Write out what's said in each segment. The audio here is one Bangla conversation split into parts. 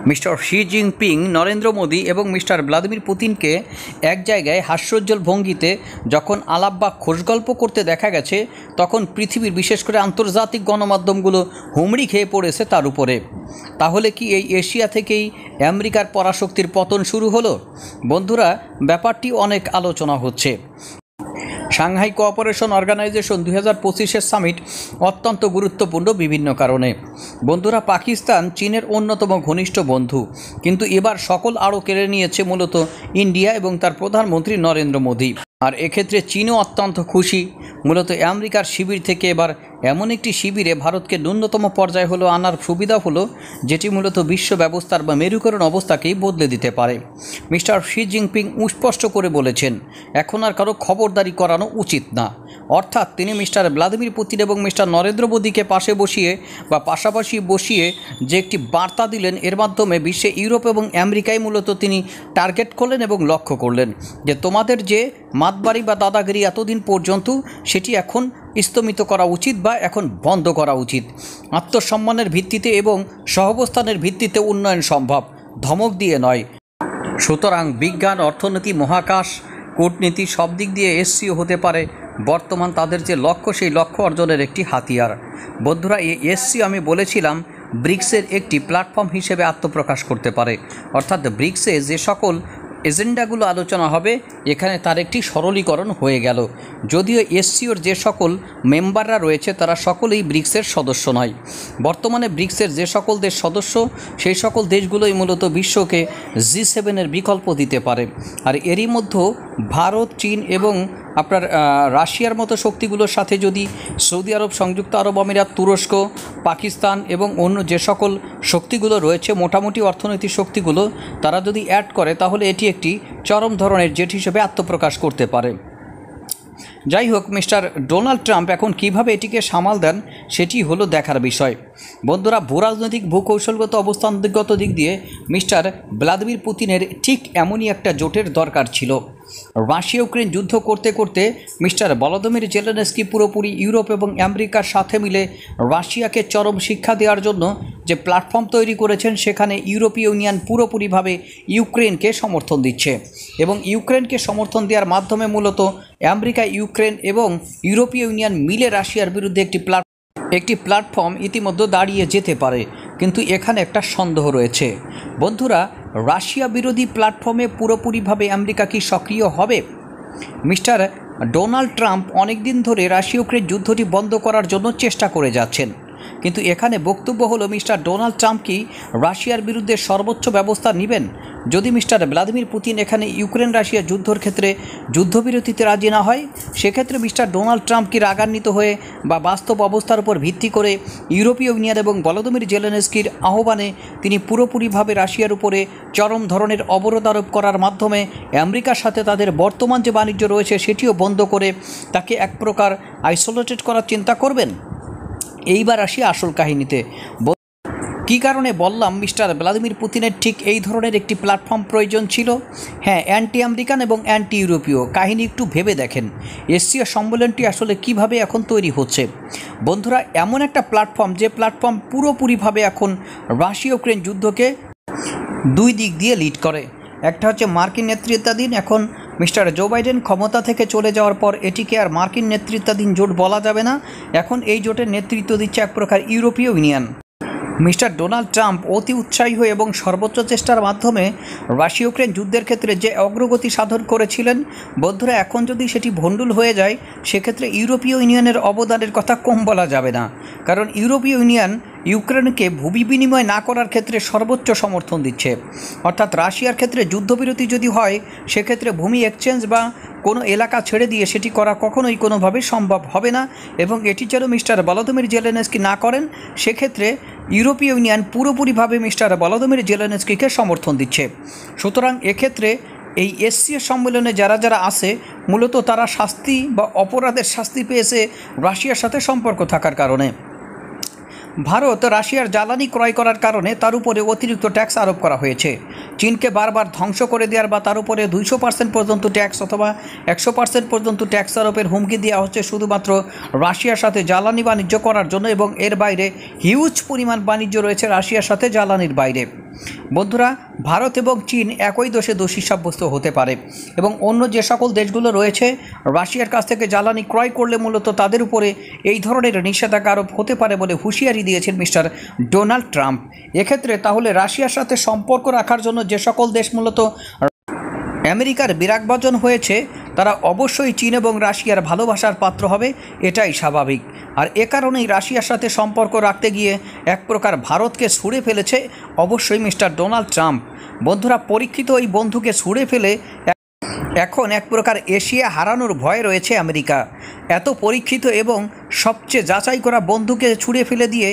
Mister Xi Jinping, Narendra Modi এবং মিস্টার ভ্লাদিমির পুতিনকে এক জায়গায় হাস্যোজ্জ্বল ভঙ্গিতে যখন আলাপ বা খোশগল্প করতে দেখা গেছে, তখন পৃথিবীর বিশেষ করে আন্তর্জাতিক গণমাধ্যমগুলো হুমড়ি খেয়ে পড়েছে তার উপরে। তাহলে কি এই এশিয়া থেকেই আমেরিকার পরাশক্তির পতন শুরু হলো? বন্ধুরা, ব্যাপারটি অনেক আলোচনা হচ্ছে। সাংহাই কোঅপারেশন অর্গানাইজেশন 2025-এর সামিট অত্যন্ত গুরুত্বপূর্ণ বিভিন্ন কারণে। বন্ধুরা, পাকিস্তান চীনের অন্যতম ঘনিষ্ঠ বন্ধু, কিন্তু এবার সকল আড়ো কেড়ে নিয়েছে মূলত ইন্ডিয়া এবং তার প্রধানমন্ত্রী নরেন্দ্র মোদী। আর এক্ষেত্রে চীনও অত্যন্ত খুশি। মূলত আমেরিকার শিবির থেকে এবার এমন একটি শিবিরে ভারতকে ন্যূনতম পর্যায়ে হলো আনার সুবিধা হলো, যেটি মূলত বিশ্ব ব্যবস্থার বা মেরুকরণ অবস্থাকেই বদলে দিতে পারে। মিস্টার শি জিনপিং স্পষ্ট করে বলেছেন, এখন আর কারো খবরদারি করানো উচিত না। অর্থাৎ তিনি মিস্টার ভ্লাদিমির পুতিন এবং মিস্টার নরেন্দ্র মোদীকে পাশাপাশি বসিয়ে যে একটি বার্তা দিলেন, এর মাধ্যমে বিশ্বে ইউরোপ এবং আমেরিকায় মূলত তিনি টার্গেট করলেন এবং লক্ষ্য করলেন যে তোমাদের যে মাতবাড়ি বা দাদাগিরি এতদিন পর্যন্ত, সেটি এখন স্থগিত করা উচিত বা এখন বন্ধ করা উচিত। আত্মসম্মানের ভিত্তিতে এবং সহাবস্থানের ভিত্তিতে উন্নয়ন সম্ভব, ধমক দিয়ে নয়। সুতরাং বিজ্ঞান, অর্থনীতি, মহাকাশ, কূটনীতি সব দিক দিয়ে এসসিও হতে পারে বর্তমান তাদের যে লক্ষ্য, সেই লক্ষ্য অর্জনের একটি হাতিয়ার। বন্ধুরা, এই এসসিও আমি বলেছিলাম ব্রিক্সের একটি প্ল্যাটফর্ম হিসেবে আত্মপ্রকাশ করতে পারে। অর্থাৎ ব্রিক্সে যে সকল এজেন্ডাগুলো আলোচনা হবে, এখানে তার একটি সরলীকরণ হয়ে গেল। যদিও এসসিওর যে সকল মেম্বাররা রয়েছে তারা সকলেই ব্রিক্সের সদস্য নয়। বর্তমানে ব্রিক্সের যে সকল দেশ সদস্য, সেই সকল দেশগুলোই মূলত বিশ্বকে G7-এর বিকল্প দিতে পারে। আর এরই মধ্যে ভারত, চীন এবং আপনার রাশিয়ার মতো শক্তিগুলোর সাথে যদি সৌদি আরব, সংযুক্ত আরব আমিরাত, তুরস্ক, পাকিস্তান এবং অন্য যে সকল শক্তিগুলো রয়েছে, মোটামুটি অর্থনৈতিক শক্তিগুলো, তারা যদি অ্যাড করে, তাহলে এটি একটি চরম ধরনের জেট হিসেবে আত্মপ্রকাশ করতে পারে। যাই হোক, মিস্টার ডোনাল্ড ট্রাম্প এখন কিভাবে এটিকে সামাল দেন, সেটি হলো দেখার বিষয়। বন্ধুরা, ভূরাজনৈতিক, ভূকৌশলগত, অবস্থানগত দিক দিয়ে মিস্টার ভ্লাদিমির পুতিনের ঠিক এমনই একটা জোটের দরকার ছিল। রাশিয়া ইউক্রেন যুদ্ধ করতে করতে মিস্টার ভলোদিমির জেলেনস্কি পুরোপুরি ইউরোপ এবং আমেরিকার সাথে মিলে রাশিয়াকে চরম শিক্ষা দেওয়ার জন্য যে প্ল্যাটফর্ম তৈরি করেছেন, সেখানে ইউরোপীয় ইউনিয়ন পুরোপুরিভাবে ইউক্রেনকে সমর্থন দিচ্ছে এবং ইউক্রেনকে সমর্থন দেওয়ার মাধ্যমে মূলত আমেরিকা, ইউক্রেন এবং ইউরোপীয় ইউনিয়ন মিলে রাশিয়ার বিরুদ্ধে একটি প্ল্যাটফর্ম ইতিমধ্যে দাঁড়িয়ে যেতে পারে। কিন্তু এখানে একটা সন্দেহ রয়েছে। বন্ধুরা, রাশিয়া বিরোধী প্ল্যাটফর্মে পুরোপুরিভাবে আমেরিকা কি সক্রিয় হবে? মিস্টার ডোনাল্ড ট্রাম্প অনেক দিন ধরে রাশিয়া ইউক্রেন যুদ্ধটি বন্ধ করার জন্য চেষ্টা করে যাচ্ছেন, কিন্তু এখানে বক্তব্য হলো মিস্টার ডোনাল্ড ট্রাম্প কি রাশিয়ার বিরুদ্ধে সর্বোচ্চ ব্যবস্থা নেবেন? যদি মিস্টার ভ্লাদিমির পুতিন এখানে ইউক্রেন রাশিয়া যুদ্ধের ক্ষেত্রে যুদ্ধবিরতিতে রাজি না হয়, সেক্ষেত্রে মিস্টার ডোনাল্ড ট্রাম্প কি রাগান্বিত হয়ে বা বাস্তব অবস্থার উপর ভিত্তি করে ইউরোপীয় ইউনিয়ন এবং ভলোদিমির জেলেনস্কির আহ্বানে তিনি পুরোপুরিভাবে রাশিয়ার উপরে চরম ধরনের অবরোধ আরোপ করার মাধ্যমে আমেরিকার সাথে তাদের বর্তমান যে বাণিজ্য রয়েছে সেটিও বন্ধ করে তাকে এক প্রকার আইসোলেটেড করার চিন্তা করবেন? এইবার আসি আসল কাহিনীতে। কী কারণে বললাম মিস্টার ভ্লাদিমির পুতিনের ঠিক এই ধরনের একটি প্ল্যাটফর্ম প্রয়োজন ছিল? হ্যাঁ, অ্যান্টি আমেরিকান এবং অ্যান্টি ইউরোপীয় কাহিনী একটু ভেবে দেখেন। এশিয়া সম্মেলনটি আসলে কিভাবে এখন তৈরি হচ্ছে? বন্ধুরা, এমন একটা প্ল্যাটফর্ম, যে প্ল্যাটফর্ম পুরোপুরিভাবে এখন রাশিয়া ইউক্রেন যুদ্ধকে দুই দিক দিয়ে লিড করে। একটা হচ্ছে মার্কিন নেতৃত্বাধীন, এখন মিস্টার জো বাইডেন ক্ষমতা থেকে চলে যাওয়ার পর এটিকে আর মার্কিন নেতৃত্বাধীন জোট বলা যাবে না। এখন এই জোটের নেতৃত্ব দিচ্ছে এক প্রকার ইউরোপীয় ইউনিয়ন। মিস্টার ডোনাল্ড ট্রাম্প অতি উৎসাহী হয়ে এবং সর্বোচ্চ চেষ্টার মাধ্যমে রাশিয়া ইউক্রেন যুদ্ধের ক্ষেত্রে যে অগ্রগতি সাধন করেছিলেন, বন্ধুরা, এখন যদি সেটি ভণ্ডুল হয়ে যায়, সেক্ষেত্রে ইউরোপীয় ইউনিয়নের অবদানের কথা কম বলা যাবে না। কারণ ইউরোপীয় ইউনিয়ন ইউক্রেনকে ভূমি বিনিময় না করার ক্ষেত্রে সর্বোচ্চ সমর্থন দিচ্ছে। অর্থাৎ রাশিয়ার ক্ষেত্রে যুদ্ধবিরতি যদি হয়, সেক্ষেত্রে ভূমি এক্সচেঞ্জ বা কোনো এলাকা ছেড়ে দিয়ে সেটি করা কখনোই কোনোভাবে সম্ভব হবে না। এবং এটি যেন মিস্টার ভলোদিমির জেলেনস্কি না করেন, সেক্ষেত্রে ইউরোপীয় ইউনিয়ন পুরোপুরিভাবে মিস্টার ভলোদিমির জেলেনস্কিকে সমর্থন দিচ্ছে। সুতরাং এক্ষেত্রে এই এশিয়া সম্মেলনে যারা যারা আসে, মূলত তারা শাস্তি বা অপরাধের শাস্তি পেয়েছে রাশিয়ার সাথে সম্পর্ক থাকার কারণে। ভারত রাশিয়ার জ্বালানি ক্রয় করার কারণে তার উপরে অতিরিক্ত ট্যাক্স আরোপ করা হয়েছে। চীনকে বারবার ধ্বংস করে দেওয়ার বা তার উপরে 200% পর্যন্ত ট্যাক্স অথবা 100% পর্যন্ত ট্যাক্স আরোপের হুমকি দেওয়া হচ্ছে শুধুমাত্র রাশিয়ার সাথে জ্বালানি বাণিজ্য করার জন্য, এবং এর বাইরে হিউজ পরিমাণ বাণিজ্য রয়েছে রাশিয়ার সাথে জ্বালানির বাইরে। বন্ধুরা, ভারত এবং চীন একই দোষে দোষী সাব্যস্ত হতে পারে এবং অন্য যে সকল দেশগুলো রয়েছে রাশিয়ার কাছ থেকে জ্বালানি ক্রয় করলে মূলত তাদের উপরে এই ধরনের নিষেধাজ্ঞা আরোপ হতে পারে বলে হুঁশিয়ারি দিয়েছেন মিস্টার ডোনাল্ড ট্রাম্প। এক্ষেত্রে তাহলে রাশিয়ার সাথে সম্পর্ক রাখার জন্য যে সকল দেশ মূলত আমেরিকার বিরাগভাজন হয়েছে তারা অবশ্যই চীন এবং রাশিয়ার ভালোবাসার পাত্র হবে, এটাই স্বাভাবিক। আর এ কারণেই রাশিয়ার সাথে সম্পর্ক রাখতে গিয়ে এক প্রকার ভারতকে ছুঁড়ে ফেলেছে অবশ্যই মিস্টার ডোনাল্ড ট্রাম্প। বন্ধুরা, পরীক্ষিত এই বন্ধুকে ছুঁড়ে ফেলে এখন এক প্রকার এশিয়া হারানোর ভয় রয়েছে আমেরিকা। এত পরীক্ষিত এবং সবচেয়ে যাচাই করা বন্ধুকে ছুঁড়ে ফেলে দিয়ে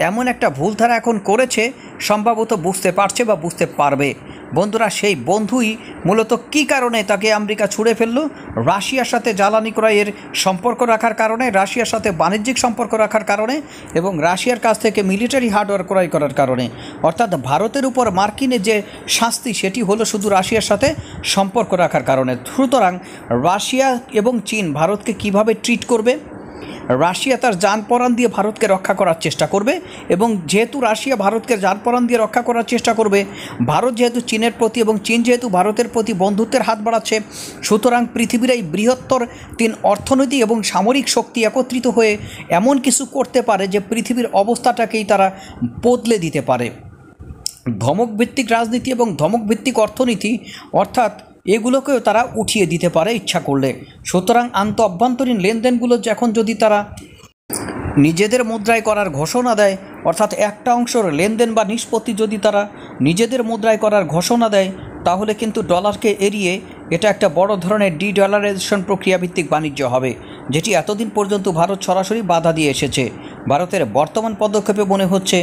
এমন একটা ভুল তারা এখন করেছে, সম্ভবত বুঝতে পারছে বা বুঝতে পারবে। বন্ধুরা, সেই বন্ধুই মূলত কী কারণে তাকে আমেরিকা ছুঁড়ে ফেললো? রাশিয়ার সাথে জ্বালানি ক্রয়ের সম্পর্ক রাখার কারণে, রাশিয়ার সাথে বাণিজ্যিক সম্পর্ক রাখার কারণে এবং রাশিয়ার কাছ থেকে মিলিটারি হার্ডওয়্যার ক্রয় করার কারণে। অর্থাৎ ভারতের উপর মার্কিনের যে শাস্তি সেটি হলো শুধু রাশিয়ার সাথে সম্পর্ক রাখার কারণে। সুতরাং রাশিয়া এবং চীন ভারতকে কিভাবে ট্রিট করবে? রাশিয়া তার জানপরাণ দিয়ে ভারতকে রক্ষা করার চেষ্টা করবে এবং যেহেতু রাশিয়া ভারতকে জানপরাণ দিয়ে রক্ষা করার চেষ্টা করবে, ভারত যেহেতু চীনের প্রতি এবং চীন যেহেতু ভারতের প্রতি বন্ধুত্বের হাত বাড়াচ্ছে, সুতরাং পৃথিবীর এই বৃহত্তর 3 অর্থনৈতিক এবং সামরিক শক্তি একত্রিত হয়ে এমন কিছু করতে পারে যে পৃথিবীর অবস্থাটাকেই তারা বদলে দিতে পারে। ধমকভিত্তিক রাজনীতি এবং ধমকভিত্তিক অর্থনীতি অর্থাৎ এগুলোকেও তারা উঠিয়ে দিতে পারে ইচ্ছা করলে। সুতরাং অভ্যন্তরীণ লেনদেনগুলো যখন যদি তারা নিজেদের মুদ্রায় করার ঘোষণা দেয়, অর্থাৎ একটা অংশের লেনদেন বা নিষ্পত্তি যদি তারা নিজেদের মুদ্রায় করার ঘোষণা দেয়, তাহলে কিন্তু ডলারকে এড়িয়ে এটা একটা বড় ধরনের ডলারাইজেশন প্রক্রিয়াভিত্তিক বাণিজ্য হবে, যেটি এতদিন পর্যন্ত ভারত সরাসরি বাধা দিয়ে এসেছে। ভারতের বর্তমান পদক্ষেপে মনে হচ্ছে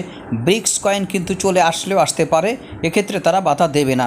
ব্রিক্স কয়েন কিন্তু চলে আসলেও আসতে পারে, এক্ষেত্রে তারা বাধা দেবে না।